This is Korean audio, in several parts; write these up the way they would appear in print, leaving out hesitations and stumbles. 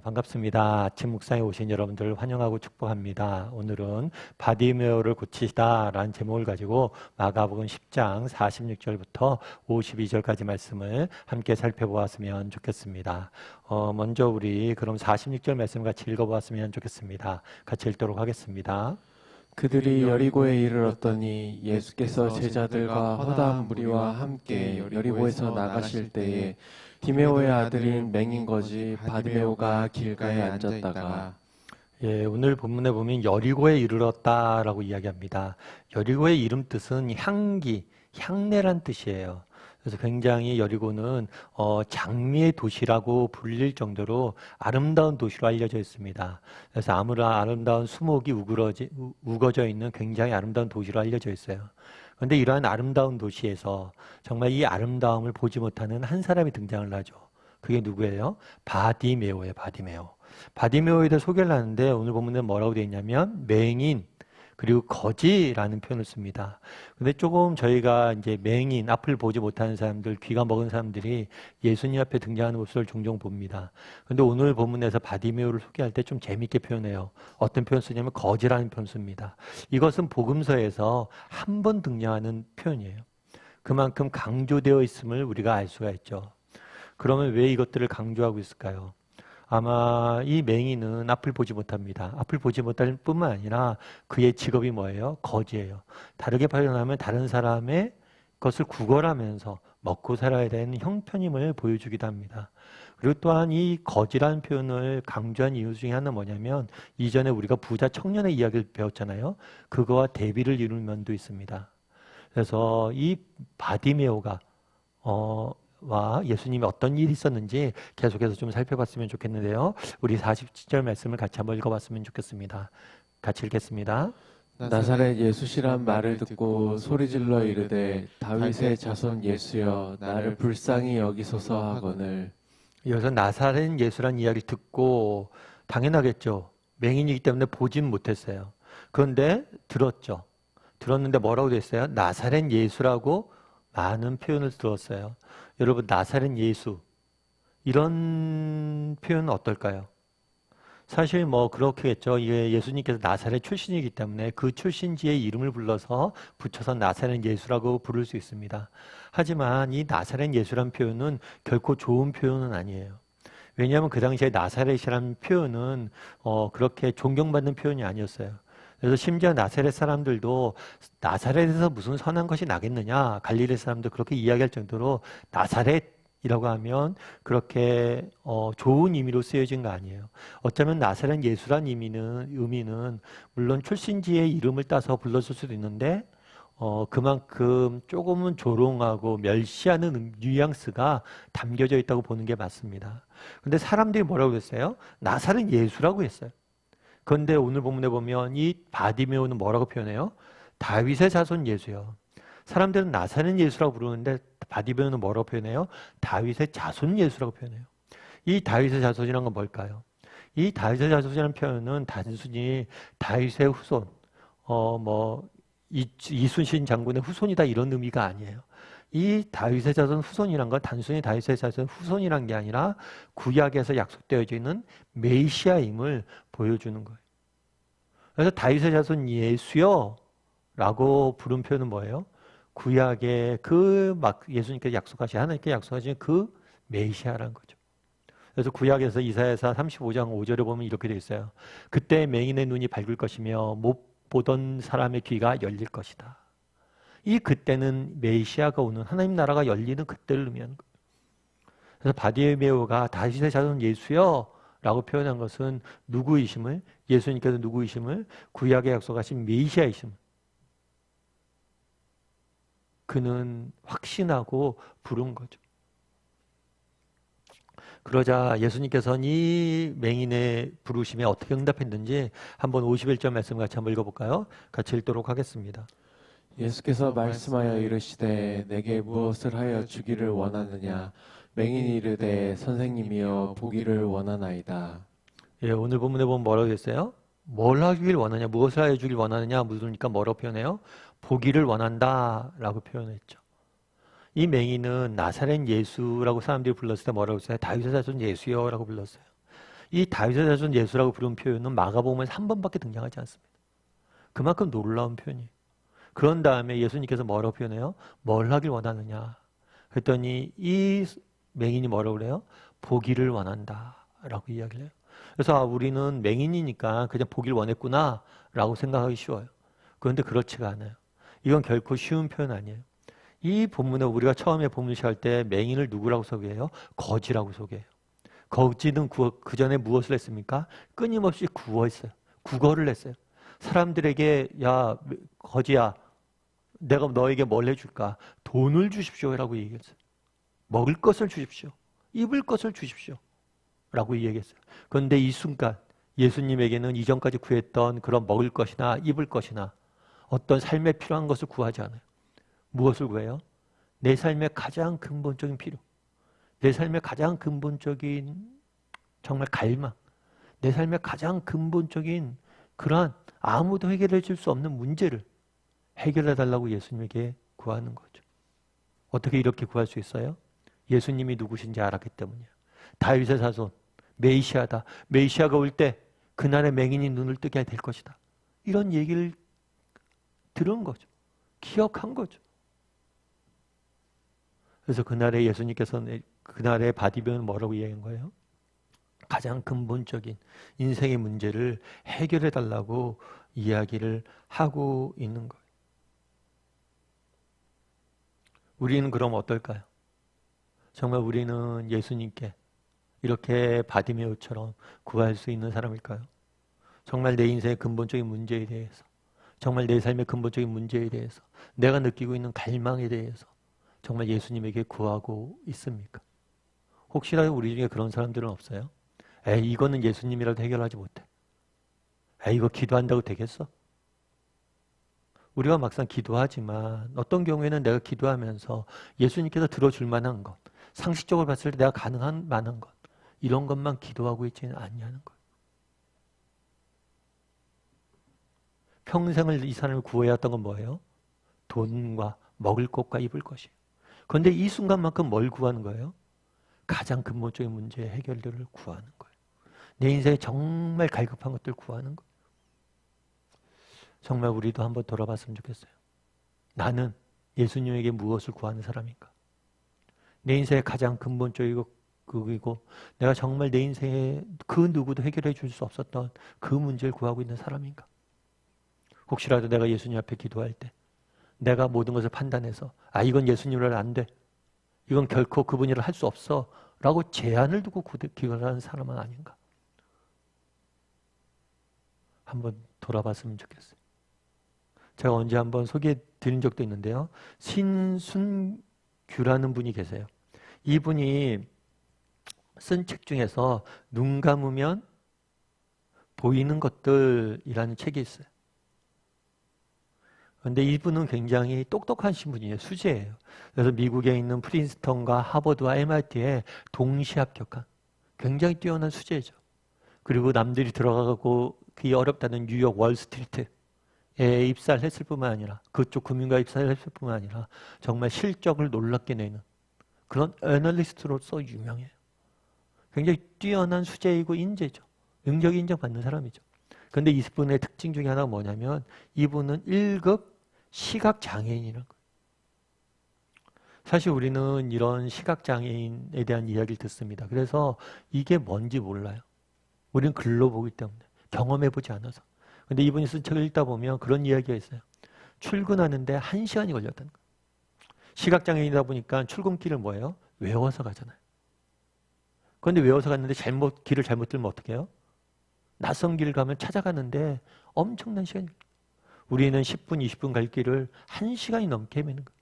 반갑습니다. 아침 묵상에 오신 여러분들 환영하고 축복합니다. 오늘은 바디메오를 고치시다라는 제목을 가지고 마가복음 10장 46절부터 52절까지 말씀을 함께 살펴보았으면 좋겠습니다. 먼저 우리 그럼 46절 말씀 같이 읽어보았으면 좋겠습니다. 같이 읽도록 하겠습니다. 그들이 여리고에 이르렀더니 예수께서 제자들과 허다한 무리와 함께 여리고에서 나가실 때에 디메오의 아들인 맹인거지 바디메오가 길가에 앉았다가 오늘 본문에 보면 여리고에 이르렀다라고 이야기합니다. 여리고의 이름 뜻은 향기, 향내란 뜻이에요. 그래서 굉장히 여리고는 장미의 도시라고 불릴 정도로 아름다운 도시로 알려져 있습니다. 그래서 아름다운 수목이 우거져 있는 굉장히 아름다운 도시로 알려져 있어요. 그런데 이러한 아름다운 도시에서 정말 이 아름다움을 보지 못하는 한 사람이 등장을 하죠. 그게 누구예요? 바디메오예요. 바디메오에 대해 소개를 하는데 오늘 본문에 뭐라고 되어 있냐면 맹인 그리고 거지라는 표현을 씁니다. 근데 조금 저희가 이제 맹인, 앞을 보지 못하는 사람들, 귀가 먹은 사람들이 예수님 앞에 등장하는 모습을 종종 봅니다. 근데 오늘 본문에서 바디메오를 소개할 때 좀 재밌게 표현해요. 어떤 표현 쓰냐면 거지라는 표현 씁니다. 이것은 복음서에서 한 번 등장하는 표현이에요. 그만큼 강조되어 있음을 우리가 알 수가 있죠. 그러면 왜 이것들을 강조하고 있을까요? 아마 이 맹인은 앞을 보지 못합니다. 앞을 보지 못할 뿐만 아니라 그의 직업이 뭐예요? 거지예요. 다르게 표현하면 다른 사람의 것을 구걸하면서 먹고 살아야 되는 형편임을 보여주기도 합니다. 그리고 또한 이 거지라는 표현을 강조한 이유 중에 하나는 뭐냐면 이전에 우리가 부자 청년의 이야기를 배웠잖아요. 그거와 대비를 이루는 면도 있습니다. 그래서 이 바디메오가 와 예수님이 어떤 일이 있었는지 계속해서 좀 살펴봤으면 좋겠는데요. 우리 47절 말씀을 같이 한번 읽어봤으면 좋겠습니다. 같이 읽겠습니다. 나사렛 예수시란 말을 듣고 소리질러 이르되 다윗의 자손 예수여 나를 불쌍히 여기소서 하거늘. 여기서 나사렛 예수란 이야기를 듣고 당연하겠죠. 맹인이기 때문에 보진 못했어요. 그런데 들었죠. 들었는데 뭐라고 됐어요? 나사렛 예수라고 많은 표현을 들었어요. 여러분 나사렛 예수 이런 표현은 어떨까요? 사실 뭐 그렇겠죠. 예수님께서 나사렛 출신이기 때문에 그 출신지의 이름을 불러서 붙여서 나사렛 예수라고 부를 수 있습니다. 하지만 이 나사렛 예수란 표현은 결코 좋은 표현은 아니에요. 왜냐하면 그 당시에 나사렛이라는 표현은 그렇게 존경받는 표현이 아니었어요. 그래서 심지어 나사렛 사람들도 나사렛에서 무슨 선한 것이 나겠느냐, 갈릴리 사람도 그렇게 이야기할 정도로 나사렛이라고 하면 그렇게 좋은 의미로 쓰여진 거 아니에요. 어쩌면 나사렛 예수란 의미는 물론 출신지의 이름을 따서 불렀을 수도 있는데 그만큼 조금은 조롱하고 멸시하는 뉘앙스가 담겨져 있다고 보는 게 맞습니다. 근데 사람들이 뭐라고 했어요? 나사렛 예수라고 했어요. 그런데 오늘 본문에 보면 이 바디메오는 뭐라고 표현해요? 다윗의 자손 예수요. 사람들은 나사렛 예수라고 부르는데 바디메오는 뭐라고 표현해요? 다윗의 자손 예수라고 표현해요. 이 다윗의 자손이란 건 뭘까요? 이 다윗의 자손이라는 표현은 단순히 다윗의 후손, 이순신 장군의 후손이다 이런 의미가 아니에요. 이 다윗의 자손 후손이란 건 단순히 다윗의 자손 후손이란 게 아니라 구약에서 약속되어져 있는 메시아임을 보여주는 거예요. 그래서 다윗의 자손 예수여 라고 부른 표현은 뭐예요? 구약에 예수님께서 하나님께 약속하신 그 메시아라는 거죠. 그래서 구약에서 이사야서 35장 5절에 보면 이렇게 되어 있어요. 그때 맹인의 눈이 밝을 것이며 못 보던 사람의 귀가 열릴 것이다. 이 그때는 메시아가 오는 하나님 나라가 열리는 그때를 의미하는 거예요. 그래서 바디메오가 다윗의 자손 예수여 라고 표현한 것은 예수님께서 누구이심을 구약에 약속하신 메시아이심을 그는 확신하고 부른 거죠. 그러자 예수님께서는 이 맹인의 부르심에 어떻게 응답했는지 한번 51절 말씀 같이 한번 읽어볼까요? 같이 읽도록 하겠습니다. 예수께서 말씀하여 이르시되 내게 무엇을 하여 주기를 원하느냐. 맹인이 이르되 선생님이여 보기를 원하나이다. 오늘 본문에 보면 뭐라고 했어요? 뭘 하길 원하냐, 무엇을 하여 주길 원하느냐 물으니까 뭐라고 표현해요? 보기를 원한다 라고 표현했죠. 이 맹인은 나사렛 예수라고 사람들이 불렀을 때 뭐라고 했어요? 다윗의 자손 예수여 라고 불렀어요. 이 다윗의 자손 예수라고 부르는 표현은 마가복음에서 한 번밖에 등장하지 않습니다. 그만큼 놀라운 표현이에요. 그런 다음에 예수님께서 뭐라고 표현해요? 뭘 하길 원하느냐? 그랬더니 이 맹인이 뭐라고 그래요? 보기를 원한다 라고 이야기를 해요. 그래서 우리는 맹인이니까 그냥 보기를 원했구나 라고 생각하기 쉬워요. 그런데 그렇지가 않아요. 이건 결코 쉬운 표현 아니에요. 이 본문에 우리가 처음에 본문 시작할 때 맹인을 누구라고 소개해요? 거지라고 소개해요. 거지는 그 전에 무엇을 했습니까? 끊임없이 구어했어요. 국어를 했어요. 사람들에게 야 거지야 내가 너에게 뭘 해줄까? 돈을 주십시오라고 얘기했어요. 먹을 것을 주십시오. 입을 것을 주십시오. 라고 얘기했어요. 그런데 이 순간 예수님에게는 이전까지 구했던 그런 먹을 것이나 입을 것이나 어떤 삶에 필요한 것을 구하지 않아요. 무엇을 구해요? 내 삶의 가장 근본적인 필요. 내 삶의 가장 근본적인 정말 갈망. 내 삶의 가장 근본적인 그러한 아무도 해결해 줄 수 없는 문제를 해결해 달라고 예수님에게 구하는 거죠. 어떻게 이렇게 구할 수 있어요? 예수님이 누구신지 알았기 때문이에요. 다윗의 자손, 메시아다. 메시아가 올 때 그날의 맹인이 눈을 뜨게 될 것이다. 이런 얘기를 들은 거죠. 기억한 거죠. 그래서 그날에 예수님께서는 그날의 바디변은 뭐라고 이야기한 거예요? 가장 근본적인 인생의 문제를 해결해 달라고 이야기를 하고 있는 거예요. 우리는 그럼 어떨까요? 정말 우리는 예수님께 이렇게 바디메오처럼 구할 수 있는 사람일까요? 정말 내 인생의 근본적인 문제에 대해서, 정말 내 삶의 근본적인 문제에 대해서, 내가 느끼고 있는 갈망에 대해서 정말 예수님에게 구하고 있습니까? 혹시라도 우리 중에 그런 사람들은 없어요? 에이, 이거는 예수님이라도 해결하지 못해. 에이, 이거 기도한다고 되겠어? 우리가 막상 기도하지만 어떤 경우에는 내가 기도하면서 예수님께서 들어줄 만한 것, 상식적으로 봤을 때 내가 가능한 만한 것, 이런 것만 기도하고 있지는 않냐는 거예요. 평생을 이 사람을 구해야 했던 건 뭐예요? 돈과 먹을 것과 입을 것이에요. 그런데 이 순간만큼 뭘 구하는 거예요? 가장 근본적인 문제의 해결들을 구하는 거예요. 내 인생에 정말 갈급한 것들 구하는 거예요. 정말 우리도 한번 돌아봤으면 좋겠어요. 나는 예수님에게 무엇을 구하는 사람인가? 내 인생의 가장 근본적이고 그리고 내가 정말 내 인생에 그 누구도 해결해 줄 수 없었던 그 문제를 구하고 있는 사람인가? 혹시라도 내가 예수님 앞에 기도할 때 내가 모든 것을 판단해서 아 이건 예수님으로 안 돼. 이건 결코 그분이라 할 수 없어. 라고 제한을 두고 기도하는 사람은 아닌가? 한번 돌아봤으면 좋겠어요. 제가 언제 한번 소개해 드린 적도 있는데요. 신순규라는 분이 계세요. 이분이 쓴 책 중에서 눈 감으면 보이는 것들이라는 책이 있어요. 그런데 이분은 굉장히 똑똑하신 분이에요. 수재예요. 그래서 미국에 있는 프린스턴과 하버드와 MIT에 동시 합격한 굉장히 뛰어난 수재죠. 그리고 남들이 들어가고 그게 어렵다는 뉴욕 월스트리트에 입사를 했을 뿐만 아니라 그쪽 금융가 입사를 했을 뿐만 아니라 정말 실적을 놀랍게 내는 그런 애널리스트로서 유명해요. 굉장히 뛰어난 수재이고 인재죠. 능력이 인정받는 사람이죠. 그런데 이분의 특징 중에 하나가 뭐냐면 이분은 1급 시각장애인이라는 거예요. 사실 우리는 이런 시각장애인에 대한 이야기를 듣습니다. 그래서 이게 뭔지 몰라요. 우리는 글로 보기 때문에 경험해보지 않아서. 근데 이분이 쓴 책을 읽다 보면 그런 이야기가 있어요. 출근하는데 1시간이 걸렸다는 거예요. 시각장애인이다 보니까 출근길을 뭐예요? 외워서 가잖아요. 그런데 외워서 갔는데 길을 잘못 들면 어떻게 해요? 낯선 길을 가면 찾아가는데 엄청난 시간이 걸려요. 우리는 10분, 20분 갈 길을 1시간이 넘게 헤매는 거예요.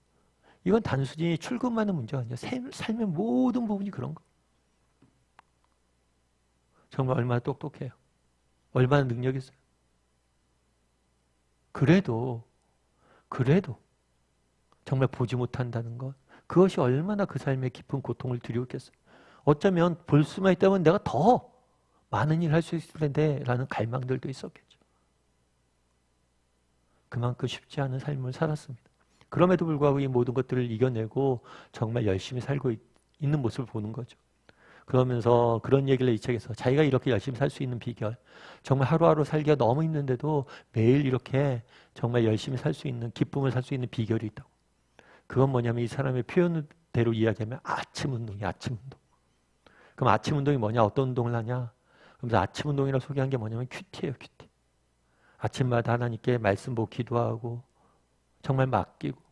이건 단순히 출근만의 문제가 아니라 삶의 모든 부분이 그런 거예요. 정말 얼마나 똑똑해요. 얼마나 능력이 있어요. 그래도 정말 보지 못한다는 것, 그것이 얼마나 그 삶의 깊은 고통을 드리웠겠어요. 어쩌면 볼 수만 있다면 내가 더 많은 일을 할 수 있을 텐데 라는 갈망들도 있었겠죠. 그만큼 쉽지 않은 삶을 살았습니다. 그럼에도 불구하고 이 모든 것들을 이겨내고 정말 열심히 살고 있는 모습을 보는 거죠. 그러면서 그런 얘기를 이 책에서 자기가 이렇게 열심히 살 수 있는 비결, 정말 하루하루 살기가 너무 힘든데도 매일 이렇게 정말 열심히 살 수 있는, 기쁨을 살 수 있는 비결이 있다고. 그건 뭐냐면 이 사람의 표현대로 이야기하면 아침 운동이야, 아침 운동. 그럼 아침 운동이 뭐냐? 어떤 운동을 하냐? 그래서 아침 운동이라고 소개한 게 뭐냐면 큐티예요, 큐티. 아침마다 하나님께 말씀 보고 기도하고 정말 맡기고,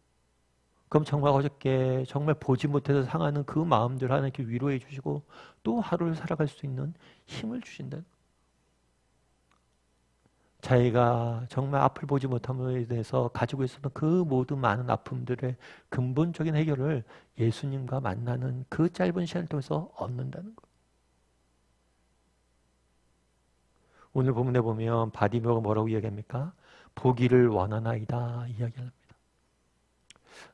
그럼 정말 어저께 정말 보지 못해서 상하는 그 마음들 하나님께 위로해 주시고 또 하루를 살아갈 수 있는 힘을 주신다. 자기가 정말 앞을 보지 못함에 대해서 가지고 있었던 그 모든 많은 아픔들의 근본적인 해결을 예수님과 만나는 그 짧은 시간을 통해서 얻는다는 것. 오늘 본문에 보면 바디메오가 뭐라고 이야기합니까? 보기를 원하나이다 이야기합니다.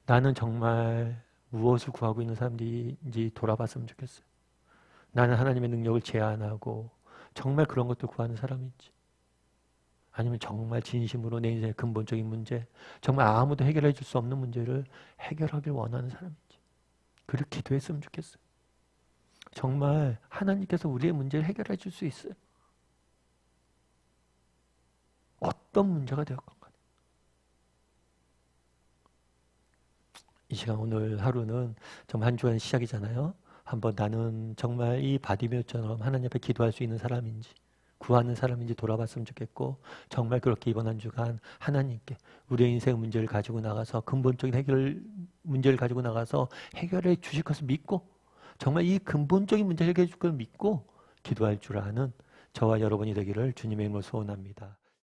나는 정말 무엇을 구하고 있는 사람인지 돌아봤으면 좋겠어요. 나는 하나님의 능력을 제한하고 정말 그런 것도 구하는 사람인지, 아니면 정말 진심으로 내 인생의 근본적인 문제, 정말 아무도 해결해 줄 수 없는 문제를 해결하길 원하는 사람인지, 그렇게 기도했으면 좋겠어요. 정말 하나님께서 우리의 문제를 해결해 줄 수 있어요. 어떤 문제가 되었건 간에. 이 시간 오늘 하루는 정말 한 주간 시작이잖아요. 한번 나는 정말 이 바디메오처럼 하나님 앞에 기도할 수 있는 사람인지, 구하는 사람인지 돌아봤으면 좋겠고, 정말 그렇게 이번 한 주간 하나님께 우리의 인생 문제를 가지고 나가서 근본적인 문제를 가지고 나가서 해결해 주실 것을 믿고, 정말 이 근본적인 문제를 해결해 줄 것을 믿고 기도할 줄 아는 저와 여러분이 되기를 주님의 이름으로 소원합니다.